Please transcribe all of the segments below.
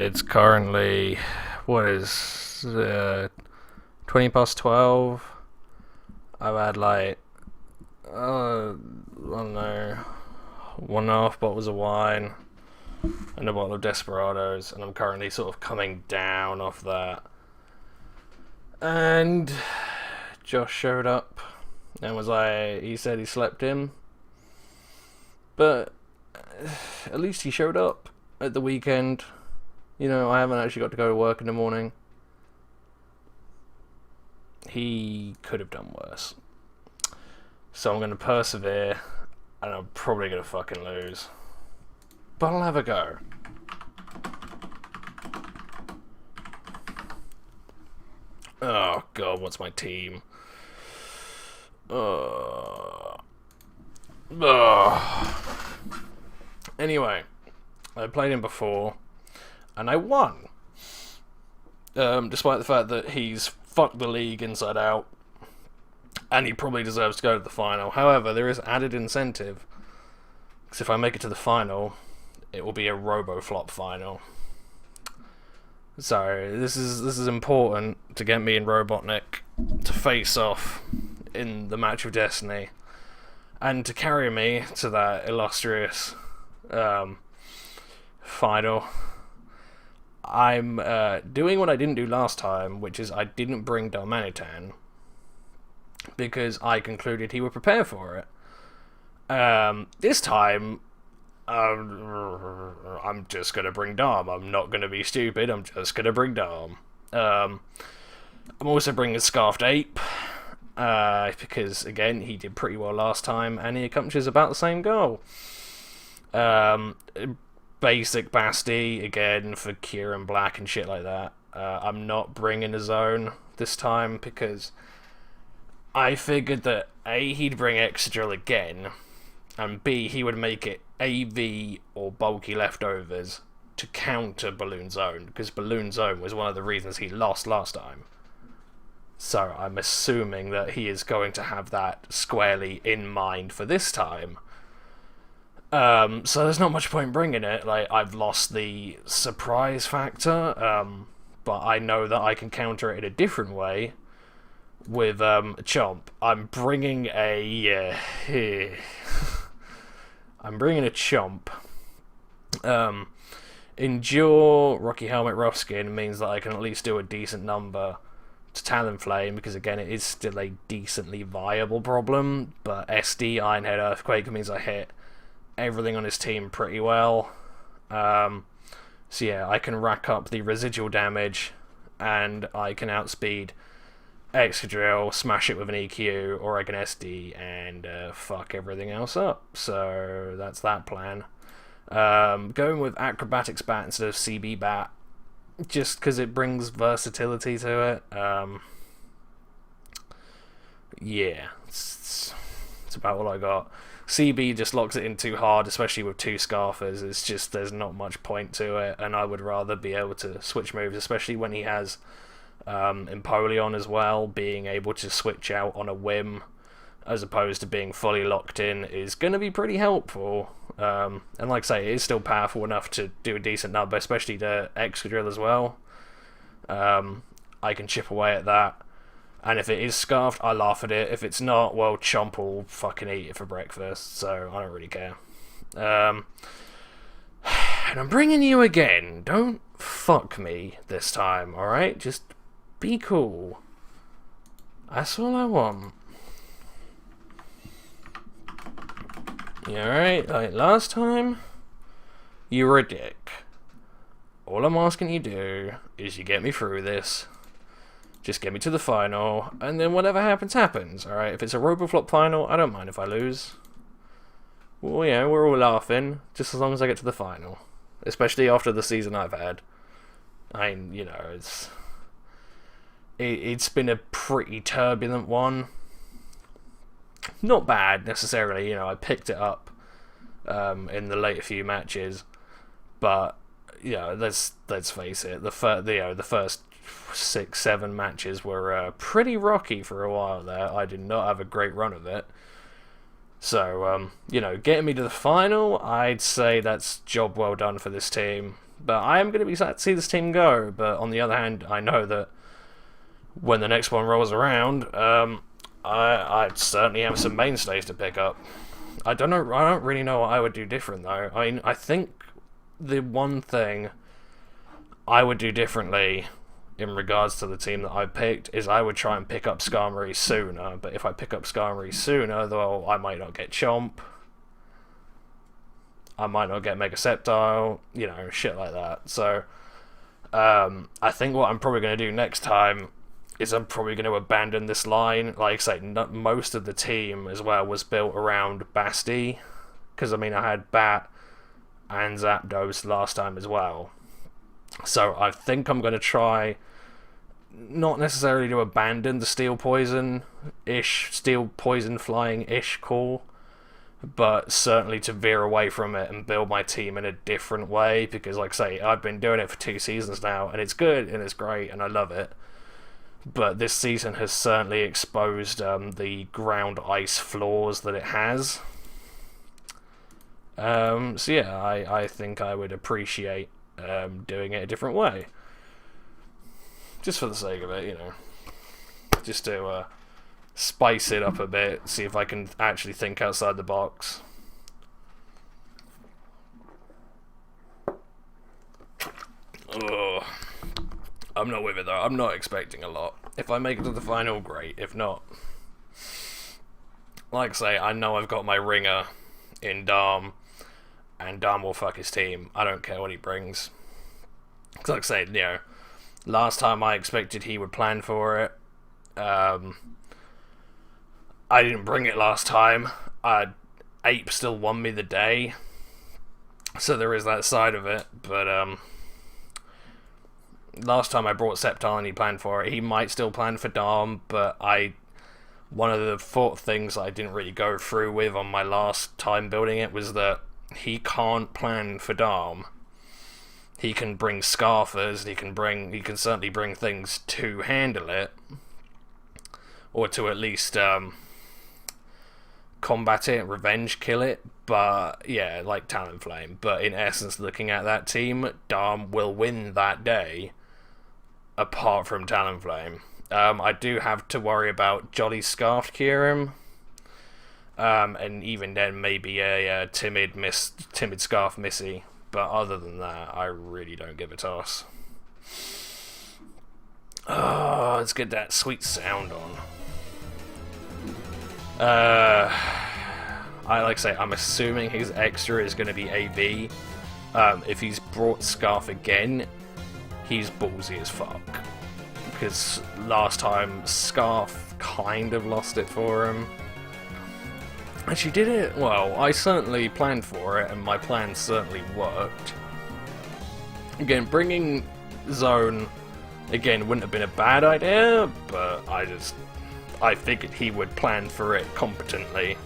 It's currently, what is, 20 past 12. I've had like, I don't know, 1.5 bottles of wine and a bottle of Desperados, and I'm currently sort of coming down off that. And Josh showed up and was like, he said he slept in, but at least he showed up at the weekend. You know, I haven't actually got to go to work in the morning. He could have done worse. So I'm going to persevere, and I'm probably going to fucking lose. But I'll have a go. Oh god, what's my team? Anyway, I played him before, and I won. Despite the fact that he's fucked the league inside out, and he probably deserves to go to the final. However, there is added incentive, because if I make it to the final, it will be a Roboflop final. So this is important to get me and Robotnik to face off in the match of destiny, and to carry me to that illustrious final. I'm doing what I didn't do last time, which is I didn't bring Darmanitan, because I concluded he would prepare for it. This time, I'm just going to bring Darm. I'm not going to be stupid, I'm just going to bring Darm. I'm also bringing Scarfed Ape, because, again, he did pretty well last time, and he accomplishes about the same goal. Basic Basti, again, for Kieran Black and shit like that. I'm not bringing a zone this time, because I figured that A, he'd bring Excadrill again, and B, he would make it AV or bulky leftovers to counter Balloon Zone, because Balloon Zone was one of the reasons he lost last time. So I'm assuming that he is going to have that squarely in mind for this time. So there's not much point bringing it. Like, I've lost the surprise factor, but I know that I can counter it in a different way with Chomp. I'm bringing a I'm bringing a Chomp. Endure, Rocky Helmet, Rough Skin means that I can at least do a decent number to Talonflame, because again it is still a decently viable problem, but SD, Ironhead, Earthquake means I hit everything on his team pretty well. So yeah, I can rack up the residual damage, and I can outspeed Excadrill, smash it with an EQ, or I can SD and fuck everything else up. So that's that plan. Going with Acrobatics Bat instead of CB Bat, just because it brings versatility to it. Yeah, it's about all I got. CB just locks it in too hard, especially with two Scarfers. It's just, there's not much point to it, and I would rather be able to switch moves, especially when he has Empoleon as well. Being able to switch out on a whim as opposed to being fully locked in is going to be pretty helpful. And like I say, it is still powerful enough to do a decent number, especially to Excadrill as well. I can chip away at that. And if it is Scarfed, I laugh at it. If it's not, well, Chomp will fucking eat it for breakfast, so I don't really care. And I'm bringing you again. Don't fuck me this time, alright? Just be cool. That's all I want. You alright? Like last time, you were a dick. All I'm asking you do is you get me through this. Just get me to the final, and then whatever happens, happens, alright? If it's a Roboflop final, I don't mind if I lose. Well, yeah, we're all laughing, just as long as I get to the final. Especially after the season I've had. You know, it's been a pretty turbulent one. Not bad, necessarily, you know, I picked it up in the later few matches, but, you know, let's face it, the first 6-7 matches were pretty rocky for a while there. I did not have a great run of it. So, you know, getting me to the final, I'd say that's job well done for this team. But I am going to be sad to see this team go. But on the other hand, I know that when the next one rolls around, I certainly have some mainstays to pick up. I don't really know what I would do different though. I mean, I think the one thing I would do differently in regards to the team that I picked is I would try and pick up Skarmory sooner. But if I pick up Skarmory sooner, though, I might not get Chomp. I might not get Mega Sceptile, you know, shit like that. So, I think what I'm probably going to do next time is I'm probably going to abandon this line. Like I say, most of the team as well was built around Basti. Because, I mean, I had Bat and Zapdos last time as well. So I think I'm going to try, not necessarily to abandon the Steel Poison-ish, Steel Poison Flying-ish call, but certainly to veer away from it and build my team in a different way, because like I say, I've been doing it for 2 seasons now, and it's good, and it's great, and I love it. But this season has certainly exposed the ground ice flaws that it has. So yeah, I think I would appreciate doing it a different way. Just for the sake of it, you know. Just to spice it up a bit, see if I can actually think outside the box. Ugh. I'm not with it though. I'm not expecting a lot. If I make it to the final, great. If not, like I say, I know I've got my ringer in Darm, and Darm will fuck his team. I don't care what he brings. Because like I said, you know, last time I expected he would plan for it. I didn't bring it last time. Ape still won me the day. So there is that side of it. But last time I brought Sceptile and he planned for it. He might still plan for Darm, but one of the things I didn't really go through with on my last time building it was that he can't plan for Darm. He can bring Scarfers, he can certainly bring things to handle it, or to at least combat it, revenge kill it. But yeah, like Talonflame. But in essence, looking at that team, Darm will win that day, apart from Talonflame. I do have to worry about Jolly Scarfed Kyurem. And even then, maybe a timid Scarf Missy. But other than that, I really don't give a toss. Oh, let's get that sweet sound on. Like I say, I'm assuming his extra is going to be AV. If he's brought Scarf again, he's ballsy as fuck. Because last time, Scarf kind of lost it for him. And she did it, well, I certainly planned for it, and my plan certainly worked. Again, bringing Zone, again, wouldn't have been a bad idea, but I figured he would plan for it competently.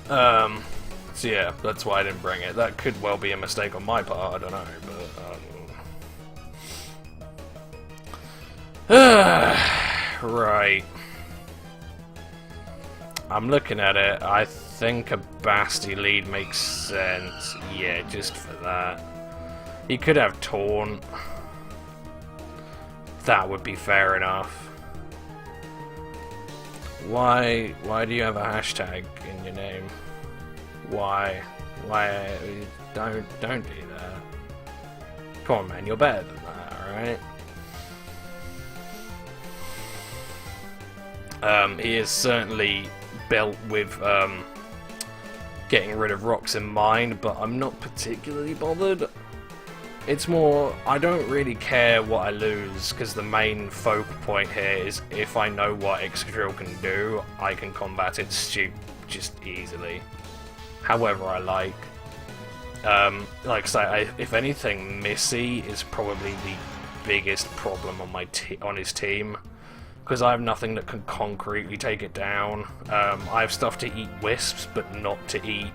So yeah, that's why I didn't bring it. That could well be a mistake on my part, I don't know, but... right. I'm looking at it, I think a Basti lead makes sense. Yeah, just for that. He could have Taunt. That would be fair enough. Why do you have a hashtag in your name? Why? Don't do that. Come on, man, you're better than that, alright? He is certainly built with getting rid of rocks in mind, but I'm not particularly bothered. It's more, I don't really care what I lose, because the main focal point here is if I know what Excadrill can do, I can combat it just easily. However I like. Like I say, if anything, Missy is probably the biggest problem on his team. Because I have nothing that can concretely take it down. I have stuff to eat wisps, but not to eat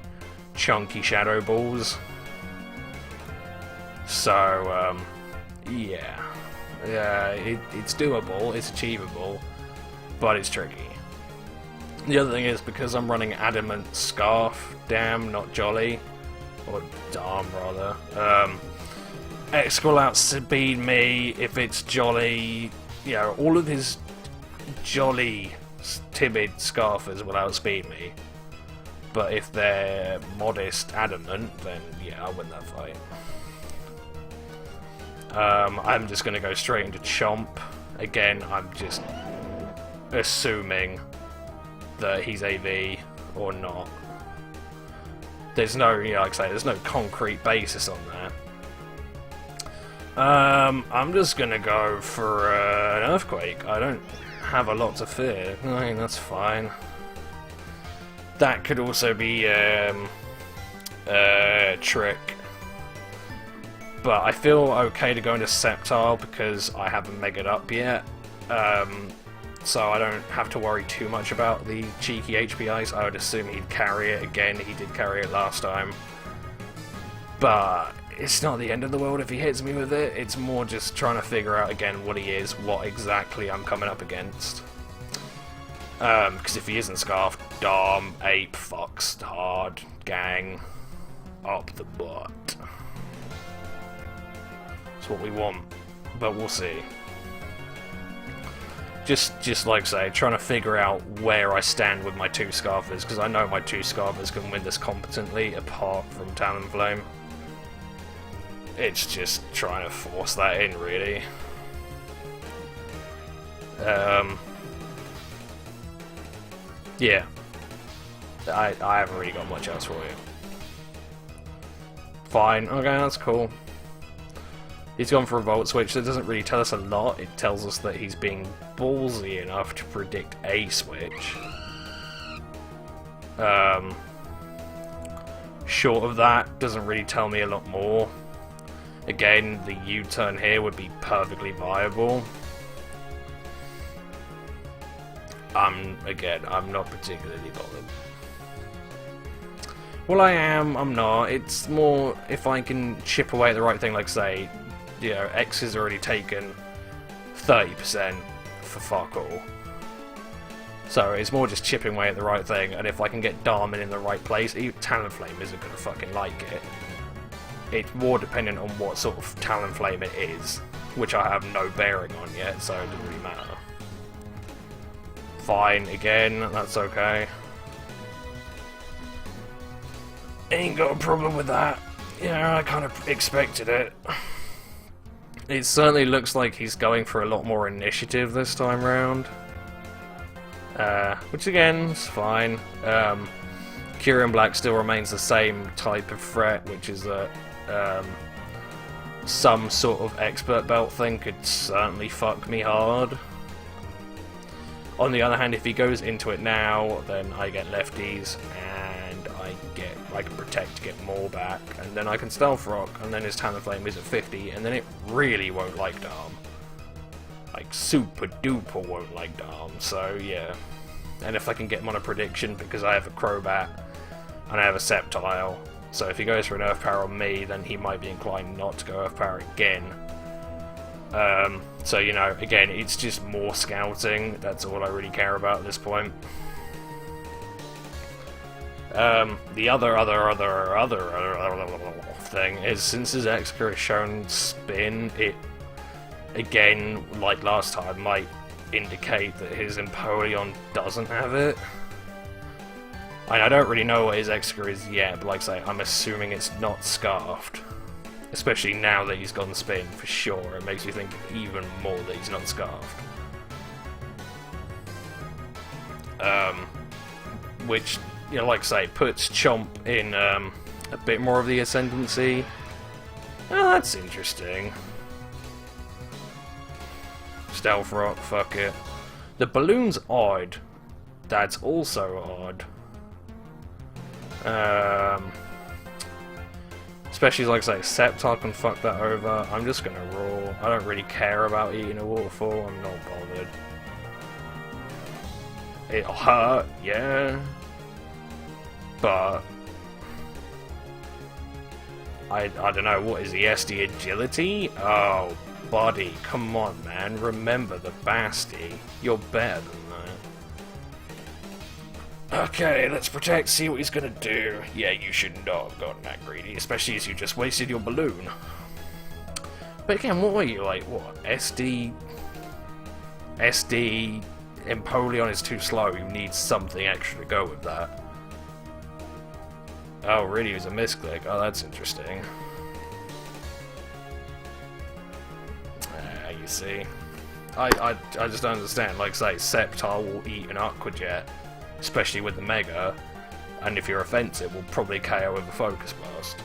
chunky shadow balls. So, yeah. It's doable, it's achievable, but it's tricky. The other thing is, because I'm running Adamant Scarf, damn, not Jolly, or Darm rather, Exca will outspeed me if it's jolly. You know, all of his jolly, timid Scarfers will outspeed me. But if they're modest, adamant, then yeah, I'll win that fight. I'm just going to go straight into Chomp. Again, I'm just assuming that he's AV or not. There's no, you know, like I say, there's no concrete basis on that. I'm just gonna go for an Earthquake. I don't have a lot to fear. I mean, that's fine. That could also be Trick. But I feel okay to go into Sceptile because I haven't megaed up yet. So I don't have to worry too much about the cheeky HP Ice. I would assume he'd carry it again. He did carry it last time. But it's not the end of the world if he hits me with it. It's more just trying to figure out again what he is, what exactly I'm coming up against. Because if he isn't Scarfed, Darm, Ape, Fox, Hard, Gang, up the butt. That's what we want, but we'll see. Just like I say, trying to figure out where I stand with my two Scarfers, because I know my two Scarfers can win this competently, apart from Talonflame. It's just trying to force that in, really. Yeah. I haven't really got much else for you. Fine, okay, that's cool. He's gone for a Volt Switch. That doesn't really tell us a lot. It tells us that he's being ballsy enough to predict a switch. Short of that, doesn't really tell me a lot more. Again, the U-turn here would be perfectly viable. Again, I'm not particularly bothered. Well, I am, I'm not. It's more if I can chip away at the right thing, like say, you know, X has already taken 30% for fuck all. So it's more just chipping away at the right thing, and if I can get Darm in the right place, even Talonflame isn't going to fucking like it. It's more dependent on what sort of Talonflame it is, which I have no bearing on yet, so it doesn't really matter. Fine, again, that's okay. Ain't got a problem with that. Yeah, I kind of expected it. It certainly looks like he's going for a lot more initiative this time round. Which again, is fine. Curium Black still remains the same type of threat, which is that some sort of expert belt thing could certainly fuck me hard. On the other hand, if he goes into it now, then I get lefties, and I can protect to get more back, and then I can Stealth Rock, and then his Talonflame is at 50, and then it really won't like Darm. Like, super duper won't like Darm, so yeah. And if I can get him on a prediction, because I have a Crobat, and I have a Sceptile, so if he goes for an Earth Power on me, then he might be inclined not to go Earth Power again. So, you know, again, it's just more scouting. That's all I really care about at this point. The other thing is, since his exca has shown spin, it, again, like last time, might indicate that his Empoleon doesn't have it. I don't really know what his exca is yet, but like I say, I'm assuming it's not Scarfed. Especially now that he's gone spin, for sure. It makes me think even more that he's not Scarfed. Which, you know, like I say, puts Chomp in a bit more of the ascendancy. Oh, that's interesting. Stealth Rock, fuck it. The balloon's odd. That's also odd. Especially, like I say, Sceptile can fuck that over. I'm just gonna roll. I don't really care about eating a waterfall. I'm not bothered. It'll hurt, yeah. But I don't know, what is the SD agility? Oh, buddy, come on, man. Remember the Basti. You're better than Okay, let's protect, see what he's gonna do. Yeah, you should not have gotten that greedy, especially as you just wasted your balloon. But again, what were you, like, what, SD, Empoleon is too slow, you need something extra to go with that. Oh, really, it was a misclick? Oh, that's interesting. You see. I just don't understand, like, say, Sceptile will eat an Aqua Jet, especially with the Mega, and if you're offensive, will probably KO with a Focus Blast.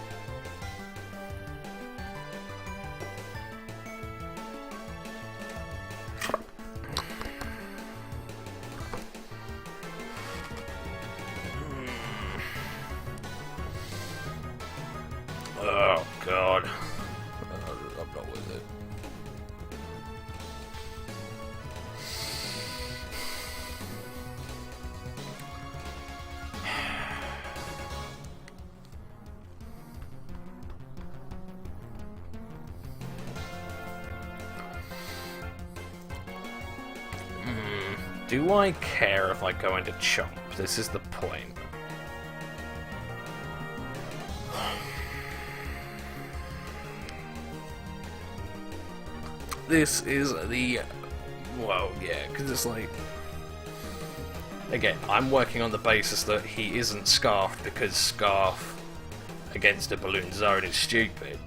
Oh god. I'm not with it. Do I care if I go into Chomp? This is the point. This is the... well, yeah, because it's like... again, I'm working on the basis that he isn't Scarfed because Scarf against a Balloon Zone is stupid.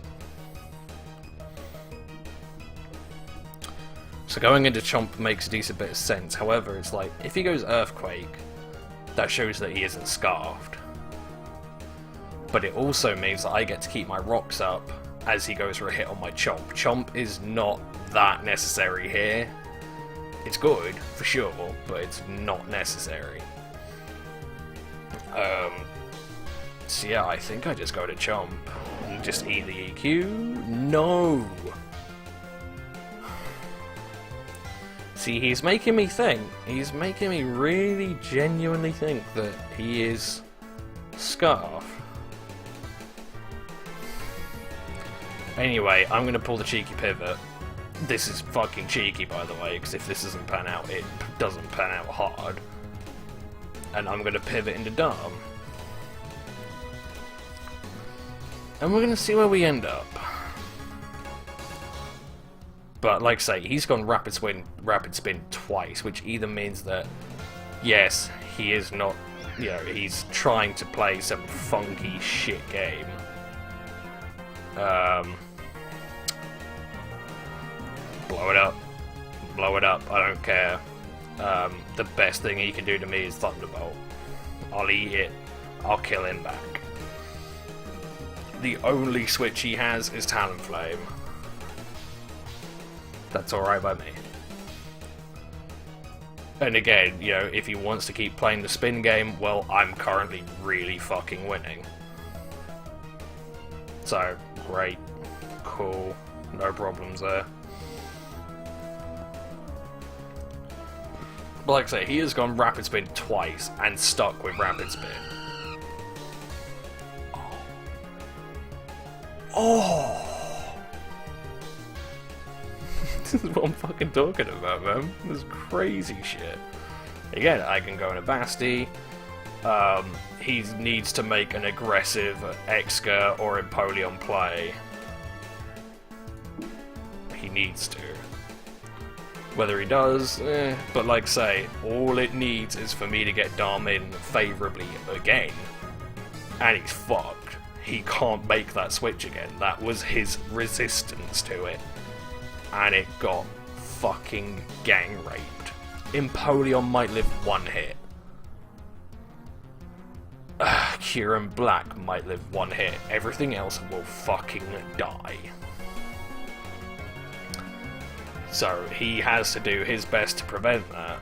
So going into Chomp makes a decent bit of sense. However, it's like, if he goes Earthquake, that shows that he isn't Scarfed. But it also means that I get to keep my rocks up as he goes for a hit on my Chomp. Chomp is not that necessary here. It's good, for sure, but it's not necessary. So yeah, I think I just go to Chomp and just eat the EQ. No! See, he's making me think. He's making me really genuinely think that he is Scarf. Anyway, I'm going to pull the cheeky pivot. This is fucking cheeky, by the way, because if this doesn't pan out, it doesn't pan out hard. And I'm going to pivot into Darm. And we're going to see where we end up. But, like I say, he's gone Rapid Spin twice, which either means that, yes, he is not, you know, he's trying to play some funky shit game. Blow it up. Blow it up, I don't care. The best thing he can do to me is Thunderbolt. I'll eat it. I'll kill him back. The only switch he has is Talonflame. That's alright by me. And again, you know, if he wants to keep playing the spin game, well, I'm currently really fucking winning. So, great. Cool. No problems there. But like I say, he has gone Rapid Spin twice and stuck with Rapid Spin. Oh! This is what I'm fucking talking about, man. This is crazy shit. Again, I can go into Basti. He needs to make an aggressive Exca or Empoleon play. He needs to. Whether he does, but like I say, all it needs is for me to get Darm in favourably again. And he's fucked. He can't make that switch again. That was his resistance to it. And it got fucking gang raped. Empoleon might live one hit. Kieran Black might live one hit. Everything else will fucking die. So he has to do his best to prevent that.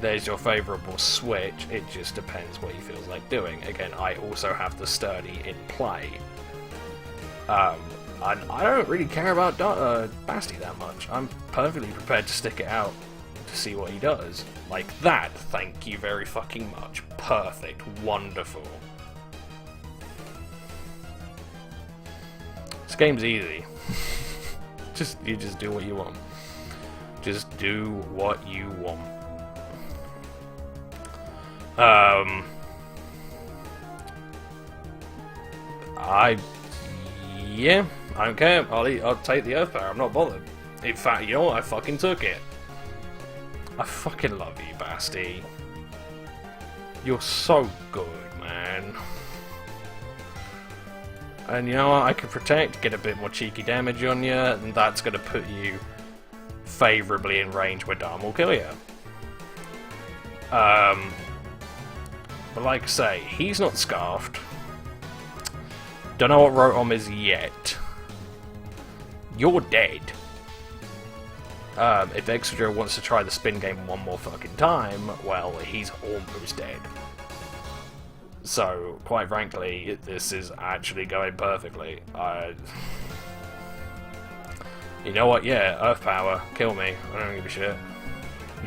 There's your favourable switch. It just depends what he feels like doing. Again, I also have the Sturdy in play. And I don't really care about Basti that much. I'm perfectly prepared to stick it out to see what he does. Like that, thank you very fucking much. Perfect. Wonderful. This game's easy. You just do what you want. Just do what you want. Yeah, I don't care. I'll take the Earth Power. I'm not bothered. In fact, you know what? I fucking took it. I fucking love you, Basti. You're so good, man. And you know what? I can protect, get a bit more cheeky damage on you, and that's going to put you favourably in range where Darm will kill you. But like I say, he's not scarfed. Don't know what Rotom is yet. You're dead. If Excadrill wants to try the spin game one more fucking time, well, he's almost dead. So, quite frankly, this is actually going perfectly. You know what? Yeah, Earth Power, kill me. I don't give a shit.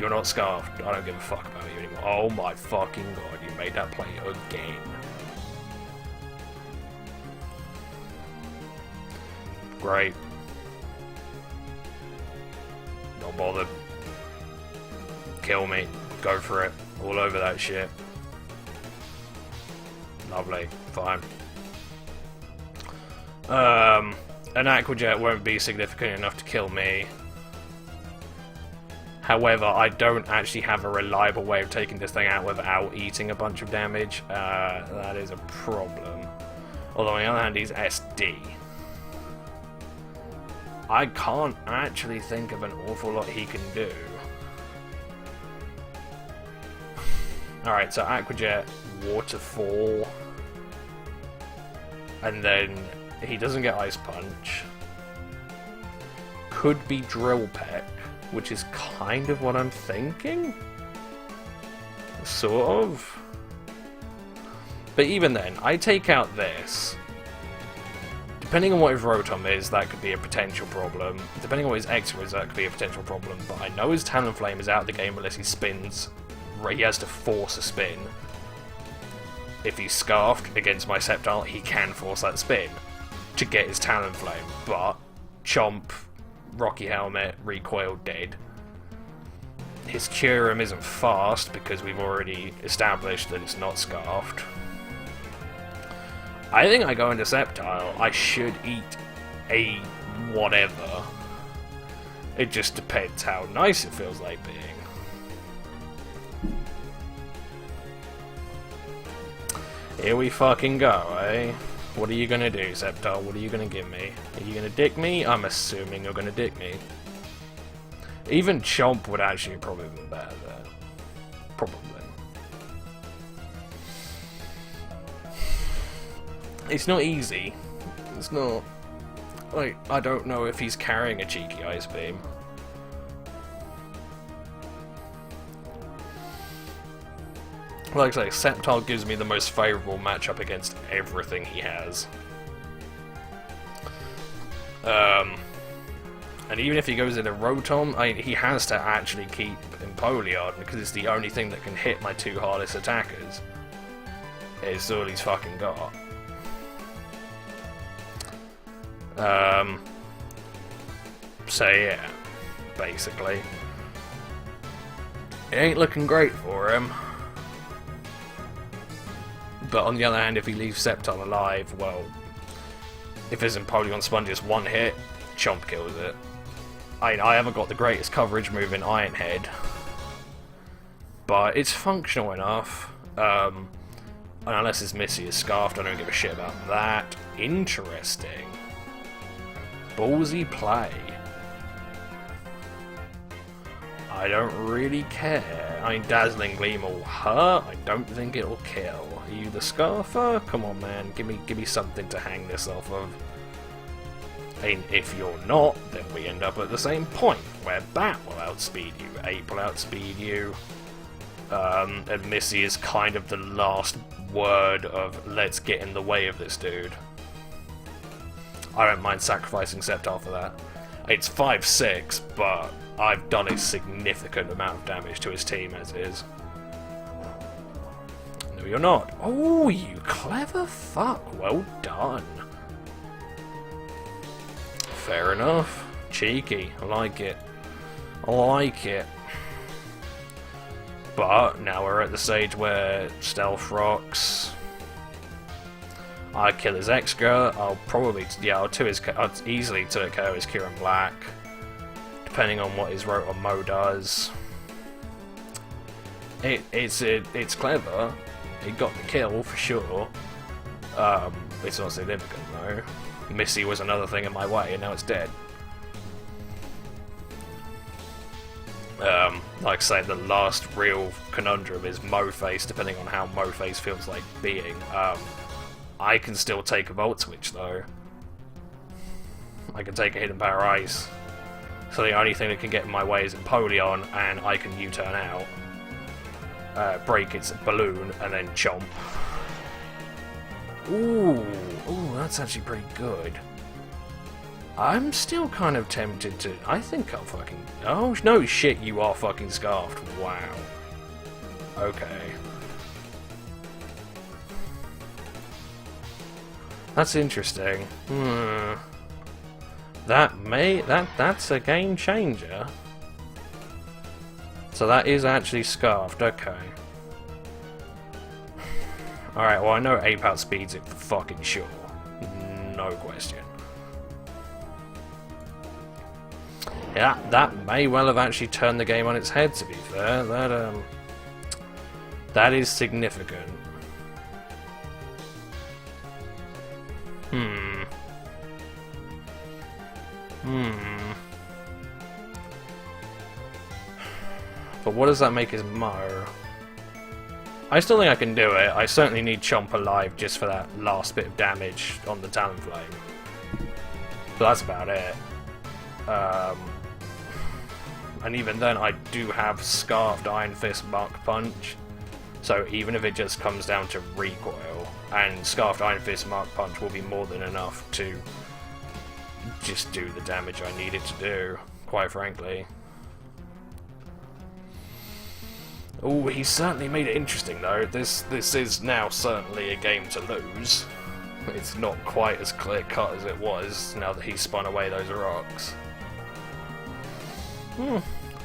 You're not scarfed. I don't give a fuck about you anymore. Oh my fucking god, you made that play again. Great. Not bothered. Kill me. Go for it. All over that shit. Lovely. Fine. An Aqua Jet won't be significant enough to kill me. However, I don't actually have a reliable way of taking this thing out without eating a bunch of damage. That is a problem. Although on the other hand, he's SD. I can't actually think of an awful lot he can do. Alright, so Aqua Jet, Waterfall. And then he doesn't get Ice Punch. Could be Drill Peck, which is kind of what I'm thinking. Sort of. But even then, I take out this. Depending on what his Rotom is, that could be a potential problem. Depending on what his Exca is, that could be a potential problem. But I know his Talonflame is out of the game unless he spins. He has to force a spin. If he's scarfed against my Sceptile, he can force that spin to get his Talonflame. But Chomp, Rocky Helmet, Recoil, dead. His Kyurem isn't fast because we've already established that it's not scarfed. I think I go into Sceptile. I should eat a whatever. It just depends how nice it feels like being. Here we fucking go, eh? What are you gonna do, Sceptile? What are you gonna give me? Are you gonna dick me? I'm assuming you're gonna dick me. Even Chomp would actually probably be better there. Probably. It's not easy. It's not... Like, I don't know if he's carrying a cheeky Ice Beam. Like I say, Sceptile gives me the most favourable matchup against everything he has. And even if he goes into Rotom, he has to actually keep Empoleon because it's the only thing that can hit my two hardest attackers. It's all he's fucking got. So yeah, basically. It ain't looking great for him. But on the other hand, if he leaves Sceptile alive, well, if his Empoleon Sponge is one hit, Chomp kills it. I haven't got the greatest coverage move in Iron Head, but it's functional enough. And unless his Missy is scarfed, I don't give a shit about that. Interesting. Ballsy play. I don't really care. Dazzling Gleam will hurt. I don't think it'll kill. Are you the Scarfer? Come on, man. Give me something to hang this off of. And if you're not, then we end up at the same point, where Bat will outspeed you, Ape will outspeed you, and Missy is kind of the last word of let's get in the way of this dude. I don't mind sacrificing Sceptile for that. It's 5/6, but I've done a significant amount of damage to his team as is. No, you're not. Oh, you clever fuck. Well done. Fair enough. Cheeky. I like it. I like it. But now we're at the stage where stealth rocks. I kill his exca. I'll probably, yeah, I'll easily 2-KO his Kieran Black, depending on what his Rotom Mo does. It's clever. It got the kill for sure. It's not significant though. Missy was another thing in my way, and now it's dead. Like I say, the last real conundrum is Mo-Face, depending on how Mo-Face feels like being. I can still take a Volt Switch though. I can take a Hidden Power Ice. So the only thing that can get in my way is Empoleon, and I can U-turn out. Break its balloon, and then Chomp. Ooh, that's actually pretty good. I'm still kind of tempted to... I think I'll fucking... Oh, no shit, you are fucking Scarfed. Wow. Okay. That's interesting. That's a game changer. So that is actually Scarfed, okay. Alright, well I know Ape outspeeds it for fucking sure. No question. Yeah, that may well have actually turned the game on its head, to be fair. That is significant. But what does that make his Mo? I still think I can do it. I certainly need Chomp alive just for that last bit of damage on the Talonflame. But that's about it. And even then, I do have Scarfed Iron Fist Mark Punch. So even if it just comes down to recoil, and Scarfed Iron Fist Mark Punch will be more than enough to just do the damage I need it to do, quite frankly. Oh, he certainly made it interesting though. This is now certainly a game to lose. It's not quite as clear cut as it was now that he's spun away those rocks.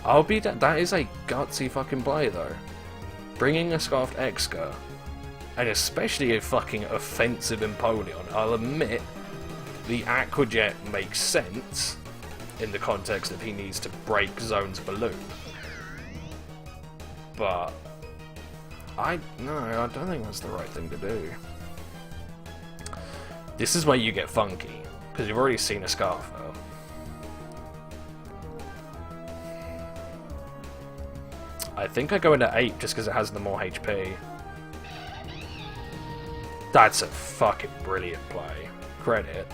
I'll be that is a gutsy fucking play though. Bringing a Scarfed exca, and especially a fucking offensive Empoleon. I'll admit, the Aqua Jet makes sense in the context that he needs to break Zone's balloon. But I don't think that's the right thing to do. This is where you get funky, because you've already seen a Scarf though. I think I go into Ape just because it has the more HP. That's a fucking brilliant play. Credit.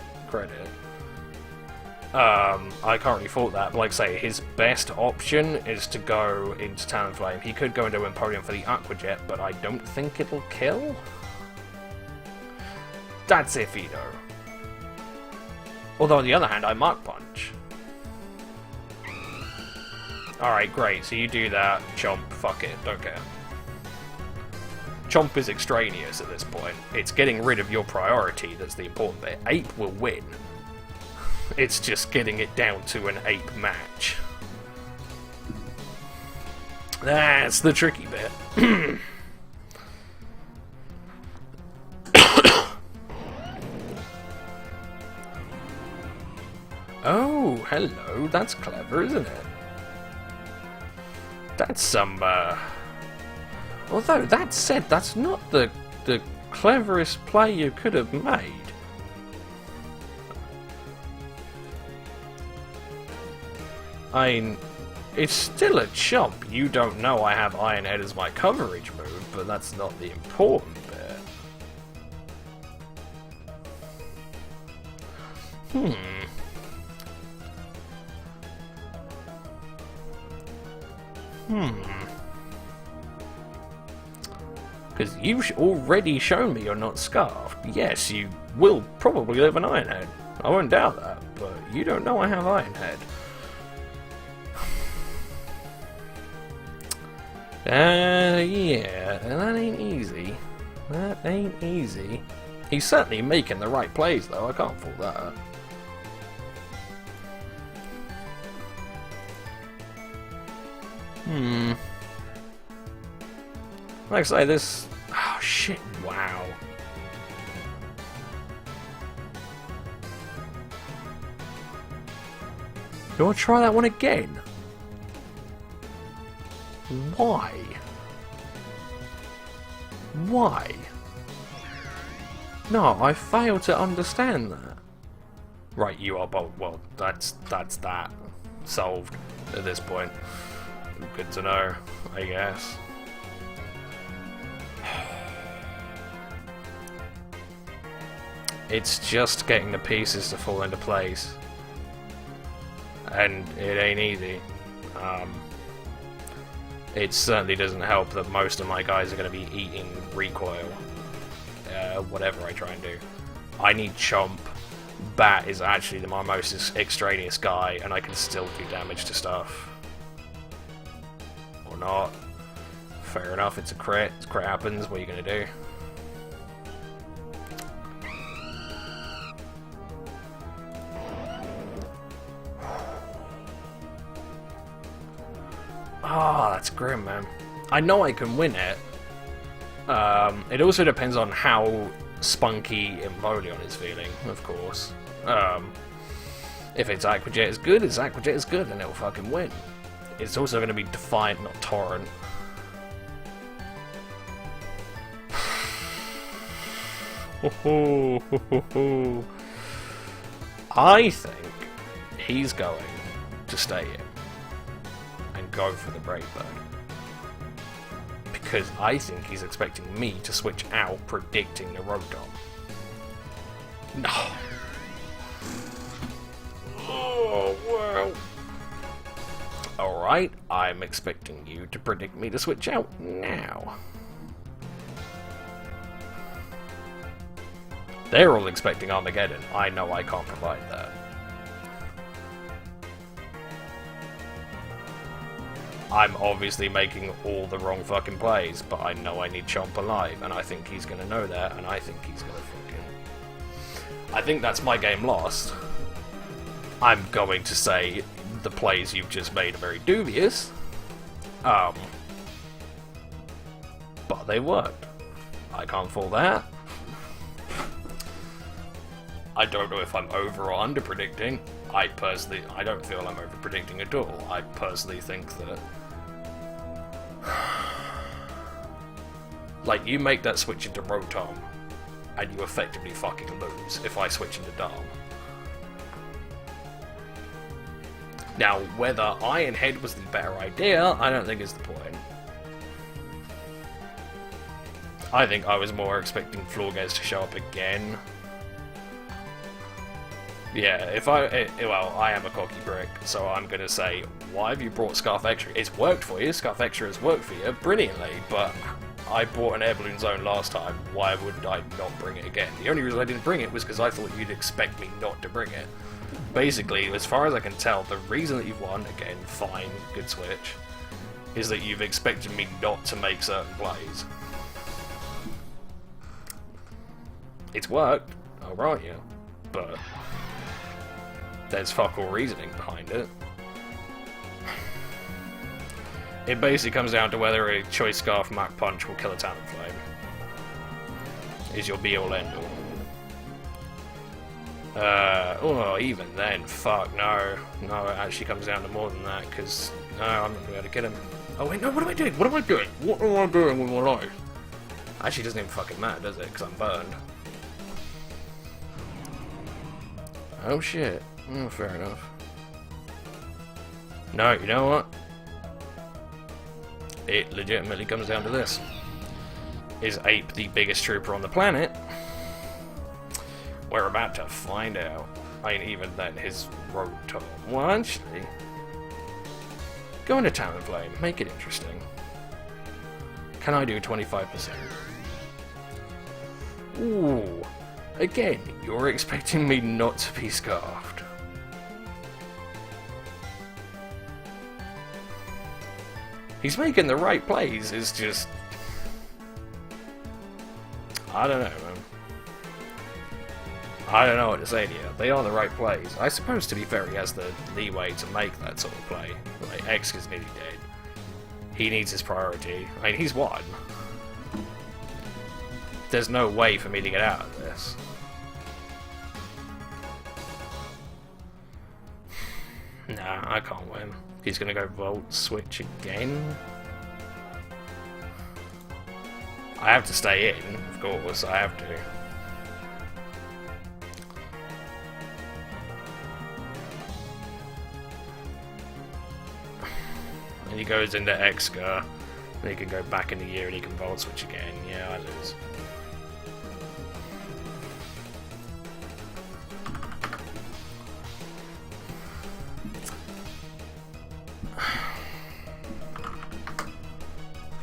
I can't really fault that, but like I say, his best option is to go into Talonflame. He could go into Empoleon for the Aqua Jet, but I don't think it'll kill. That's iffy though. Although on the other hand, I Mark Punch. Alright, great, so you do that, Chomp, fuck it, don't care. Chomp is extraneous at this point. It's getting rid of your priority that's the important bit. Ape will win. It's just getting it down to an Ape match. That's the tricky bit. Oh, hello, that's clever, isn't it? That's some, although, that said, that's not the cleverest play you could have made. I mean, it's still a chump. You don't know I have Iron Head as my coverage move, but that's not the important bit. Because you've already shown me you're not Scarfed. Yes, you will probably live an Iron Head. I won't doubt that, but you don't know I have Iron Head. Yeah, that ain't easy. That ain't easy. He's certainly making the right plays, though. I can't fault that. Like I say, this... Oh, shit, wow. Do I try that one again? Why? Why? No, I fail to understand that. Right, you are bold. Well, that's that. Solved at this point. Good to know, I guess. It's just getting the pieces to fall into place. And it ain't easy. It certainly doesn't help that most of my guys are going to be eating recoil. Whatever I try and do. I need Chomp. Bat is actually my most extraneous guy, and I can still do damage to stuff. Or not. Fair enough, it's a crit. Crit happens, what are you going to do? Ah, that's grim, man. I know I can win it. It also depends on how spunky Empoleon is feeling, of course. If it's Aquajet is good, and it'll fucking win. It's also going to be Defiant, not Torrent. I think he's going to stay in and go for the Brave Bird. Because I think he's expecting me to switch out, predicting the Rotom. No. Oh, well. Alright, I'm expecting you to predict me to switch out now. They're all expecting Armageddon. I know I can't provide that. I'm obviously making all the wrong fucking plays, but I know I need Chomp alive, and I think he's gonna know that, and I think he's gonna fucking... I think that's my game lost. I'm going to say the plays you've just made are very dubious. But they worked. I can't fault that. I don't know if I'm over or under predicting. I don't feel I'm over predicting at all. I personally think that... Like, you make that switch into Rotom, and you effectively fucking lose if I switch into Darm. Now, whether Iron Head was the better idea, I don't think is the point. I think I was more expecting Florges to show up again. Yeah, well, I am a cocky prick, so I'm gonna say, why have you brought Scarf Extra? It's worked for you, Scarf Extra has worked for you brilliantly, but I bought an Air Balloon Zone last time, why would I not bring it again? The only reason I didn't bring it was because I thought you'd expect me not to bring it. Basically, as far as I can tell, the reason that you've won, again, fine, good switch, is that you've expected me not to make certain plays. It's worked, I'll grant you, but... there's fuck all reasoning behind it. It basically comes down to whether a Choice Scarf Mach Punch will kill a Talonflame. Is your be-all end-all. Oh, even then, fuck, no. No, it actually comes down to more than that, because, no, I'm not going to be able to get him. Oh wait, no, what am I doing? What am I doing? What am I doing with my life? Actually, it doesn't even fucking matter, does it? Because I'm burned. Oh shit. Oh, fair enough. No, you know what? It legitimately comes down to this. Is Ape the biggest trooper on the planet? We're about to find out. I mean, even then, his Rotom. Well, actually... go into Talonflame. Make it interesting. Can I do 25%? Ooh. Again, you're expecting me not to be scarfed. He's making the right plays, it's just... I don't know, man. I don't know what to say to you. They are the right plays. I suppose, to be fair, he has the leeway to make that sort of play. Like, exca's nearly dead. He needs his priority. I mean, he's won. There's no way for me to get out of this. Nah, I can't win. He's gonna go Volt Switch again. I have to stay in, of course, I have to. And he goes into exca, and he can go back in the year and he can Volt Switch again. Yeah, I lose.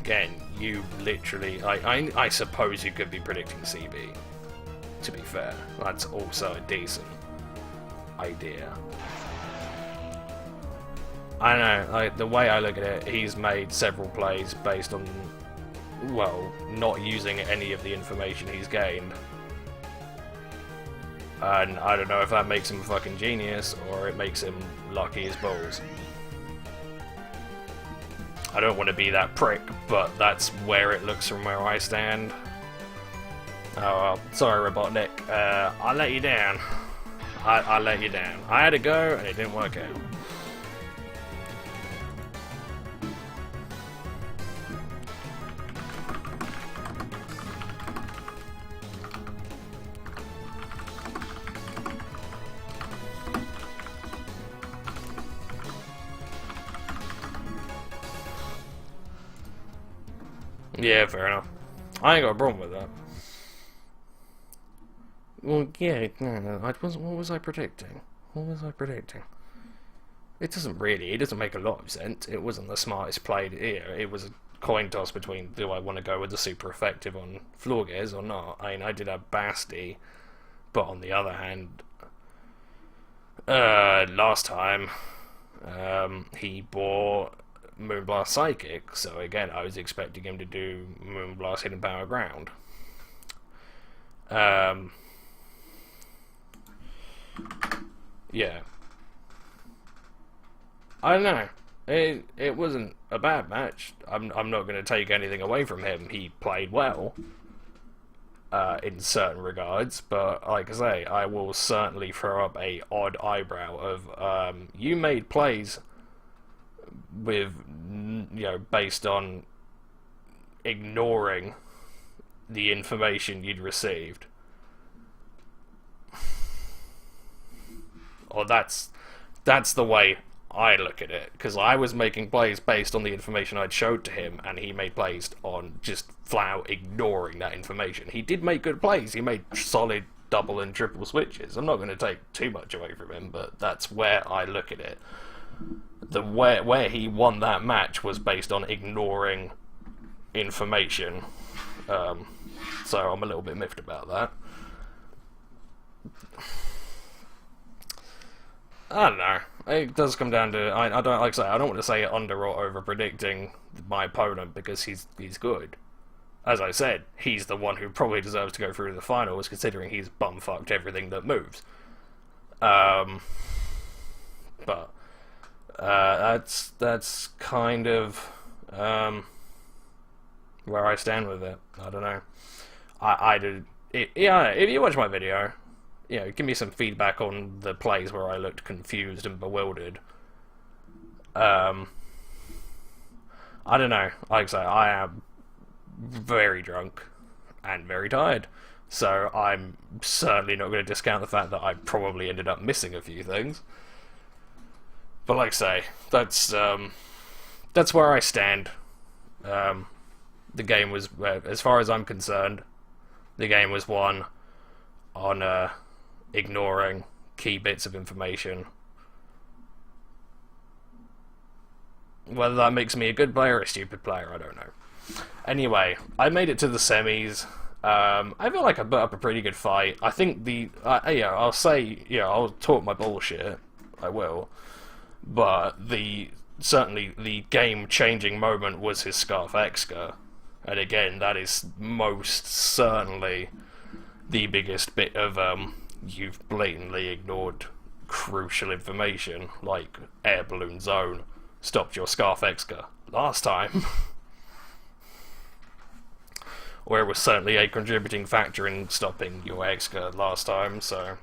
Again, you literally... I suppose you could be predicting CB, to be fair. That's also a decent idea. I don't know, like, the way I look at it, he's made several plays based on, well, not using any of the information he's gained. And I don't know if that makes him a fucking genius, or it makes him lucky as balls. I don't want to be that prick, but that's where it looks from where I stand. Oh well, sorry Robotnik, I let you down. I let you down. I had a go, and it didn't work out. Yeah, fair enough. I ain't got a problem with that. Well, yeah, no, what was I predicting? What was I predicting? It doesn't make a lot of sense. It wasn't the smartest play here. It was a coin toss between, do I want to go with the super effective on floor gears or not? I mean, I did have Basti, but on the other hand, last time, he bought Moonblast Psychic, so again I was expecting him to do Moonblast Hidden Power Ground. Yeah. I don't know. It wasn't a bad match. I'm not going to take anything away from him. He played well in certain regards, but like I say, I will certainly throw up a odd eyebrow of you made plays with, you know, based on ignoring the information you'd received. Or that's the way I look at it, because I was making plays based on the information I'd showed to him, and he made plays on just flat out ignoring that information. He did make good plays. He made solid double and triple switches. I'm not going to take too much away from him, but that's where I look at it. Where he won that match was based on ignoring information, so I'm a little bit miffed about that. I don't know. It does come down to I don't, like I say, I don't want to say under or over predicting my opponent, because he's good. As I said, he's the one who probably deserves to go through to the finals, considering he's bumfucked everything that moves. But that's kind of where I stand with it. I don't know. Yeah, if you watch my video, you know, give me some feedback on the plays where I looked confused and bewildered. I don't know. Like I say, I am very drunk and very tired, so I'm certainly not going to discount the fact that I probably ended up missing a few things. But like I say, that's where I stand. The game was, as far as I'm concerned, the game was won on ignoring key bits of information. Whether that makes me a good player or a stupid player, I don't know. Anyway, I made it to the semis. I feel like I put up a pretty good fight. I think I'll say, I'll talk my bullshit. I will. But certainly the game-changing moment was his Scarf exca. And again, that is most certainly the biggest bit of, you've blatantly ignored crucial information, like air balloon zone, stopped your Scarf exca. last time. Or it was certainly a contributing factor in stopping your exca last time, so...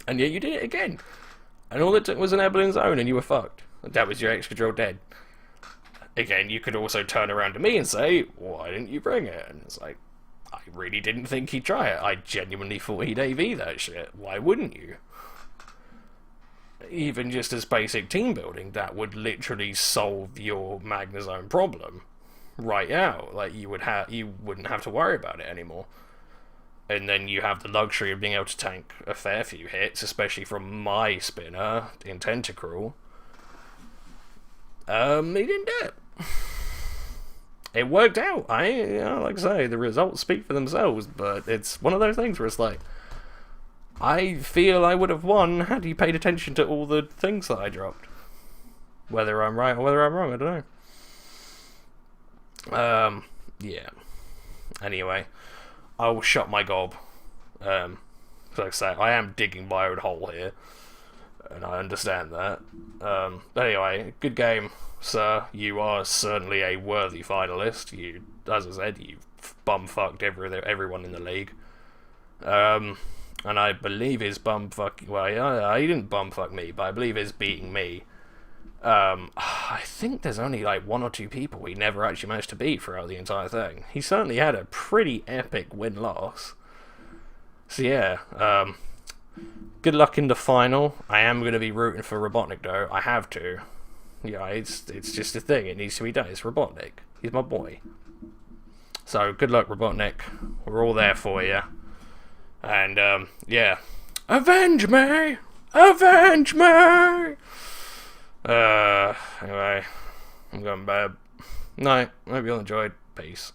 And yet you did it again. And all it took was an Evelyn zone and you were fucked. That was your exca drill dead. Again, you could also turn around to me and say, why didn't you bring it? And it's like, I really didn't think he'd try it. I genuinely thought he'd AV that shit. Why wouldn't you? Even just as basic team building, that would literally solve your Magnezone problem. Right out, like you wouldn't have to worry about it anymore, and then you have the luxury of being able to tank a fair few hits, especially from my spinner in Tentacruel. He didn't do it. It worked out. Like I say, the results speak for themselves, but it's one of those things where it's like, I feel I would have won had he paid attention to all the things that I dropped. Whether I'm right or whether I'm wrong, I don't know. Yeah. Anyway, I will shut my gob. Like I say, I am digging my own hole here, and I understand that. But anyway, good game, sir. You are certainly a worthy finalist. You, as I said, you bumfucked everyone in the league. And I believe his bumfuck. Well, he didn't bumfuck me, but I believe his beating me. I think there's only like 1 or 2 people he never actually managed to beat throughout the entire thing. He certainly had a pretty epic win-loss. So yeah, good luck in the final. I am going to be rooting for Robotnik though. I have to. Yeah, it's just a thing. It needs to be done. It's Robotnik. He's my boy. So good luck, Robotnik. We're all there for you. And yeah, avenge me! Avenge me! Anyway, I'm going bad. Night. Hope you all enjoyed. Peace.